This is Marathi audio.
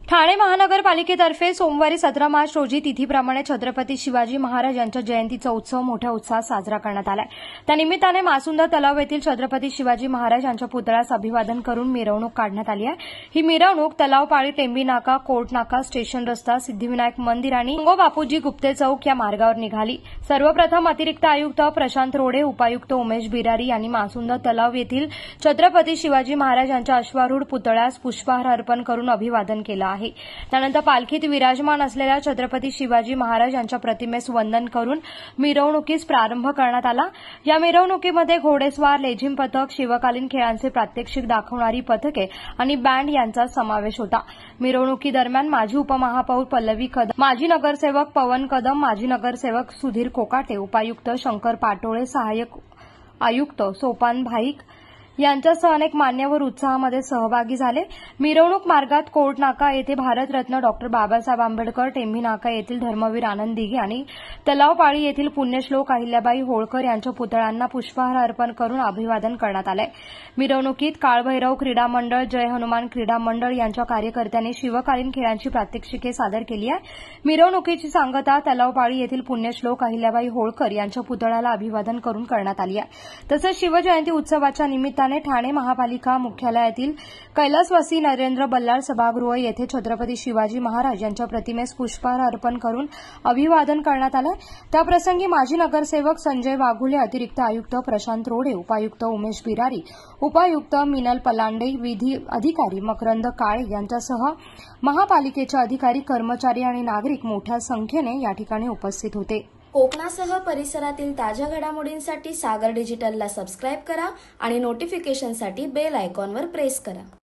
ठाणे महानगरपालिकेतर्फे सोमवारी 17 मार्च रोजी तिथीप्रमाणे छत्रपती शिवाजी महाराज यांच्या जयंतीचा उत्सव मोठ्या उत्साहात साजरा करण्यात आलाय। त्यानिमित्ताने मासुंदा तलाव येथील छत्रपती शिवाजी महाराज यांच्या पुतळ्यास अभिवादन करून मिरवणूक काढण्यात आली आहे। ही मिरवणूक तलावपाळी, टेंबी नाका, कोर्ट नाका, स्टेशन रस्ता, सिद्धिविनायक मंदिर आणि बापूजी गुप्ते चौक या मार्गावर निघाली। सर्वप्रथम अतिरिक्त आयुक्त प्रशांत रोडे, उपायुक्त उमेश बिरारी यांनी मासुंदा तलाव येथील छत्रपती शिवाजी महाराज यांच्या अश्वारूढ पुतळ्यास पुष्पहार अर्पण करून अभिवादन केलं आहे। त्यानंतर पालखीत विराजमान असलेल्या छत्रपती शिवाजी महाराज यांच्या प्रतिमेस वंदन करून मिरवणुकीस प्रारंभ करण्यात आला। या मिरवणुकीमध्ये घोडेस्वार, लेझिम पथक, शिवकालीन खेळांचे प्रात्यक्षिक दाखवणारी पथके आणि बँड यांचा समावेश होता। मिरवणुकीदरम्यान माजी उपमहापौर पल्लवी कदम, माजी नगरसेवक पवन कदम, माजी नगरसेवक सुधीर कोकाटे, उपायुक्त शंकर पाटोळे, सहाय्यक आयुक्त सोपान भाईक यांच्यासह अनेक मान्यवर उत्साहामध्ये सहभागी झाले। मिरवणूक मार्गात कोर्ट नाका येथे भारतरत्न डॉ. बाबासाहेब आंबेडकर, टेंबी नाका येथील धर्मवीर आनंद दिघे आणि तलावपाळी येथील पुण्यश्लोक अहिल्याबाई होळकर यांच्या पुतळ्यांना पुष्पहार अर्पण करून अभिवादन करण्यात आले। मिरवणुकीत काळभैरव क्रीडा मंडळ, जय हनुमान क्रीडा मंडळ यांच्या कार्यकर्त्यांनी शिवकालीन खेळांची प्रात्यक्षिके सादर केली आहे। मिरवणुकीची सांगता तलावपाळी येथील पुण्यश्लोक अहिल्याबाई होळकर यांच्या पुतळ्याला अभिवादन करून करण्यात आली आहे। तसंच शिवजयंती उत्सवाच्या निमित्ताने ठाणे महापालिका मुख्यालयातील कैलासवासी नरेंद्र बल्लाळ सभागृह येथे छत्रपती शिवाजी महाराज यांच्या प्रतिमेस पुष्पहार अर्पण करून अभिवादन करण्यात आलं। त्याप्रसंगी माजी नगरसेवक संजय वाघुले, अतिरिक्त आयुक्त प्रशांत रोडे, उपायुक्त उमेश बिरारी, उपायुक्त मिनल पलांडे, विधी अधिकारी मकरंद काळे यांच्यासह महापालिकेचे अधिकारी, कर्मचारी आणि नागरिक मोठ्या संख्येने या ठिकाणी उपस्थित होते। कोकणासह परिसरातील ताज्या घडामोडींसाठी सागर डिजिटलला सबस्क्राईब करा आणि नोटिफिकेशनसाठी बेल आयकॉनवर प्रेस करा।